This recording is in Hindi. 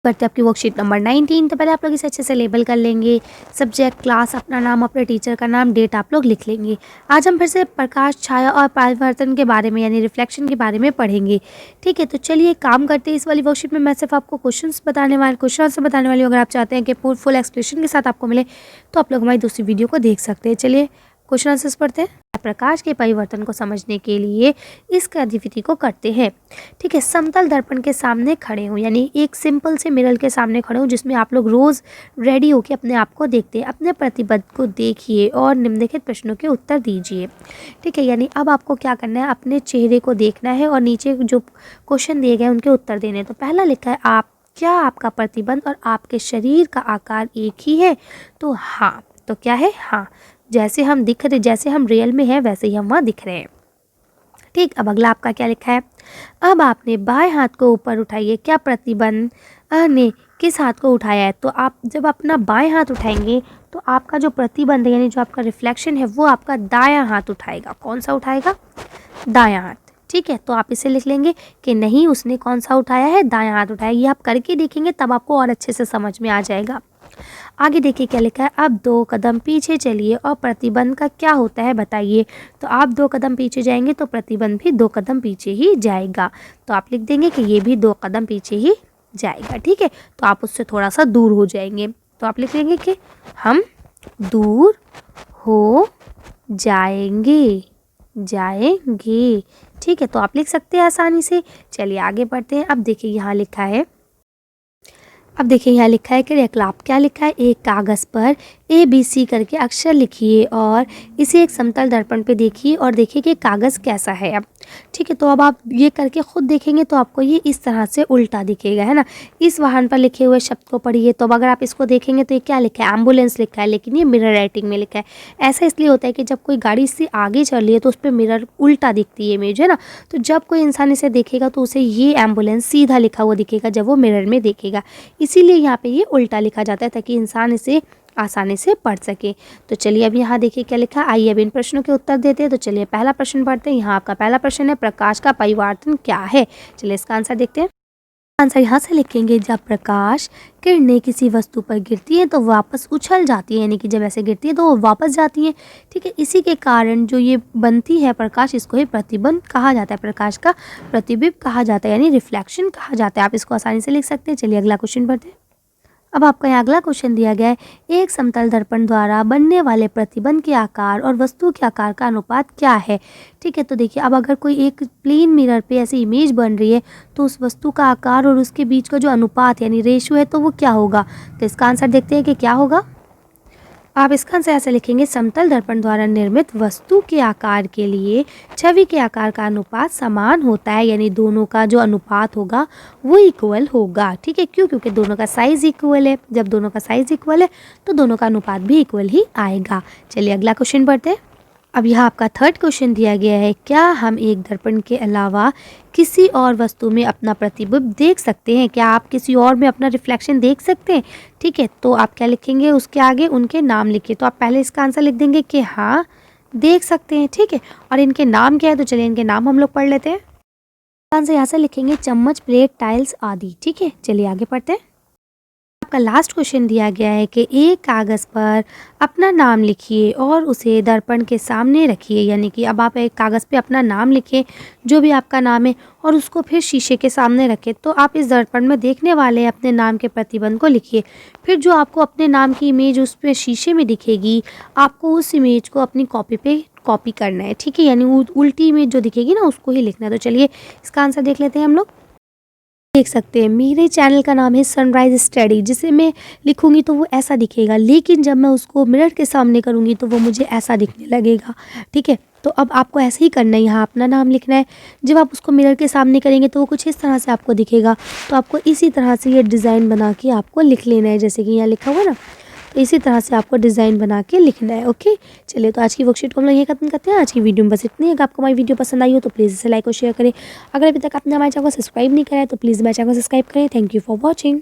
करते हैं आपकी वर्कशीट नंबर 19। तो पहले आप लोग इसे अच्छे से लेबल कर लेंगे, सब्जेक्ट, क्लास, अपना नाम, अपने टीचर का नाम, डेट आप लोग लिख लेंगे। आज हम फिर से प्रकाश, छाया और परावर्तन के बारे में यानी रिफ्लेक्शन के बारे में पढ़ेंगे। ठीक है, तो चलिए काम करते हैं। इस वाली वर्कशीट में मैं सिर्फ आपको क्वेश्चन आंसर बताने वाली हूँ। अगर आप चाहते हैं कि फुल एक्सप्लेनेशन के साथ आपको मिले तो आप लोग हमारी दूसरी वीडियो को देख सकते हैं। चलिए क्वेश्चन आंसर्स पढ़ते हैं। प्रकाश के परिवर्तन को समझने के लिए इस गतिविधि को करते हैं। ठीक है, समतल दर्पण के सामने खड़े हो, यानी एक सिंपल से मिरर के सामने खड़े हो जिसमें आप लोग रोज रेडी होकर अपने आप को देखते हैं। अपने प्रतिबद्ध को देखिए और निम्नलिखित प्रश्नों के उत्तर दीजिए। ठीक है, यानी अब आपको क्या करना है, अपने चेहरे को देखना है और नीचे जो क्वेश्चन दिए गए उनके उत्तर देने हैं। तो पहला लिखा है, क्या आपका प्रतिबंध और आपके शरीर का आकार एक ही है? तो हाँ। तो क्या है? हाँ। जैसे हम रियल में हैं वैसे ही हम वहाँ दिख रहे हैं। ठीक, अब अगला आपका क्या लिखा है, अब आपने बाएं हाथ को ऊपर उठाइए, क्या प्रतिबंध ने किस हाथ को उठाया है? तो आप जब अपना बाएं हाथ उठाएंगे तो आपका जो प्रतिबंध है यानी जो आपका रिफ्लेक्शन है वो आपका दायां हाथ उठाएगा। कौन सा उठाएगा? दायां हाथ। ठीक है, तो आप इसे लिख लेंगे कि नहीं, उसने कौन सा उठाया है? दायां हाथ उठाया। ये आप करके देखेंगे तब आपको और अच्छे से समझ में आ जाएगा। आगे देखिए क्या लिखा है, अब 2 कदम पीछे चलिए और प्रतिबंध का क्या होता है बताइए। तो आप 2 कदम पीछे जाएंगे तो प्रतिबंध भी 2 कदम पीछे ही जाएगा। तो आप लिख देंगे कि ये भी 2 कदम पीछे ही जाएगा। ठीक है, तो आप उससे थोड़ा सा दूर हो जाएंगे। तो आप लिख लेंगे कि हम दूर हो जाएंगे। ठीक है, तो आप लिख सकते हैं आसानी से। चलिए आगे बढ़ते हैं। अब देखिए यहाँ लिखा है क्रियाकलाप क्या लिखा है, एक कागज़ पर ABC करके अक्षर लिखिए और इसे एक समतल दर्पण पे देखिए और देखिए कि कागज़ कैसा है। अब ठीक है, तो अब आप ये करके खुद देखेंगे तो आपको ये इस तरह से उल्टा दिखेगा, है ना। इस वाहन पर लिखे हुए शब्द को पढ़िए। तो अब अगर आप इसको देखेंगे तो ये क्या लिखा है, एम्बुलेंस लिखा है, लेकिन ये मिरर राइटिंग में लिखा है। ऐसा इसलिए होता है कि जब कोई गाड़ी से आगे चल रही है तो उस पर मिरर उल्टा दिखती है इमेज, है ना। तो जब कोई इंसान इसे देखेगा तो उसे ये एम्बुलेंस सीधा लिखा हुआ दिखेगा जब वो मिरर में देखेगा। इसीलिए यहाँ पे ये उल्टा लिखा जाता है ताकि इंसान इसे आसानी से पढ़ सके। तो चलिए अब यहाँ देखिए क्या लिखा है। आइए अब इन प्रश्नों के उत्तर देते हैं। तो चलिए पहला प्रश्न पढ़ते हैं। यहाँ आपका पहला प्रश्न है, प्रकाश का परिवर्तन क्या है? चलिए इसका आंसर देखते हैं। आंसर यहाँ से लिखेंगे, जब प्रकाश किरणें किसी वस्तु पर गिरती हैं तो वापस उछल जाती है, यानी कि जब ऐसे गिरती है तो वो वापस जाती हैं। ठीक है, इसी के कारण जो ये बनती है प्रकाश, इसको ही प्रतिबिंब कहा जाता है, प्रकाश का प्रतिबिंब कहा जाता है, यानी रिफ्लेक्शन कहा जाता है। आप इसको आसानी से लिख सकते हैं। चलिए अगला क्वेश्चन पढ़ते हैं। अब आपका यहाँ अगला क्वेश्चन दिया गया है, एक समतल दर्पण द्वारा बनने वाले प्रतिबंध के आकार और वस्तु के आकार का अनुपात क्या है? ठीक है, तो देखिए अब अगर कोई एक प्लेन मिरर पे ऐसी इमेज बन रही है तो उस वस्तु का आकार और उसके बीच का जो अनुपात यानी रेशियो है तो वो क्या होगा? तो इसका आंसर देखते हैं कि क्या होगा। आप इसका आंसर ऐसे लिखेंगे, समतल दर्पण द्वारा निर्मित वस्तु के आकार के लिए छवि के आकार का अनुपात समान होता है, यानी दोनों का जो अनुपात होगा वो इक्वल होगा। ठीक है, क्योंकि दोनों का साइज इक्वल है। जब दोनों का साइज इक्वल है तो दोनों का अनुपात भी इक्वल ही आएगा। चलिए अगला क्वेश्चन पढ़ते हैं। अब यहाँ आपका थर्ड क्वेश्चन दिया गया है, क्या हम एक दर्पण के अलावा किसी और वस्तु में अपना प्रतिबिंब देख सकते हैं? क्या आप किसी और में अपना रिफ्लेक्शन देख सकते हैं? ठीक है, तो आप क्या लिखेंगे, उसके आगे उनके नाम लिखिए। तो आप पहले इसका आंसर लिख देंगे कि हाँ देख सकते हैं। ठीक है, और इनके नाम क्या है? तो चलिए इनके नाम हम लोग पढ़ लेते हैं। आंसर यहाँ से लिखेंगे, चम्मच, प्लेट, टाइल्स आदि। ठीक है, चलिए आगे पढ़ते हैं। आपका लास्ट क्वेश्चन दिया गया है कि एक कागज़ पर अपना नाम लिखिए और उसे दर्पण के सामने रखिए, यानी कि अब आप एक कागज़ पे अपना नाम लिखें, जो भी आपका नाम है, और उसको फिर शीशे के सामने रखें। तो आप इस दर्पण में देखने वाले अपने नाम के प्रतिबंध को लिखिए। फिर जो आपको अपने नाम की इमेज उस पर शीशे में दिखेगी, आपको उस इमेज को अपनी कॉपी पे कॉपी करना है। ठीक है, यानी उल्टी इमेज जो दिखेगी ना उसको ही लिखना है। तो चलिए इसका आंसर देख लेते हैं हम लोग। देख सकते हैं मेरे चैनल का नाम है सनराइज स्टडी, जिसे मैं लिखूंगी तो वो ऐसा दिखेगा, लेकिन जब मैं उसको मिरर के सामने करूंगी तो वो मुझे ऐसा दिखने लगेगा। ठीक है, तो अब आपको ऐसे ही करना है, यहाँ अपना नाम लिखना है। जब आप उसको मिरर के सामने करेंगे तो वो कुछ इस तरह से आपको दिखेगा। तो आपको इसी तरह से ये डिज़ाइन बना के आपको लिख लेना है, जैसे कि यहाँ लिखा हुआ ना, तो इसी तरह से आपको डिज़ाइन बना के लिखना है। ओके, चलिए तो आज की वर्कशीट को हम लोग यहीं खत्म करते हैं। आज की वीडियो में बस इतनी है। अगर आपको हमारी वीडियो पसंद आई हो तो प्लीज़ इसे लाइक और शेयर करें। अगर अभी तक आपने हमारे चैनल को सब्सक्राइब नहीं करा है तो प्लीज़ हमारे चैनल को सब्सक्राइब करें। Thank you for watching.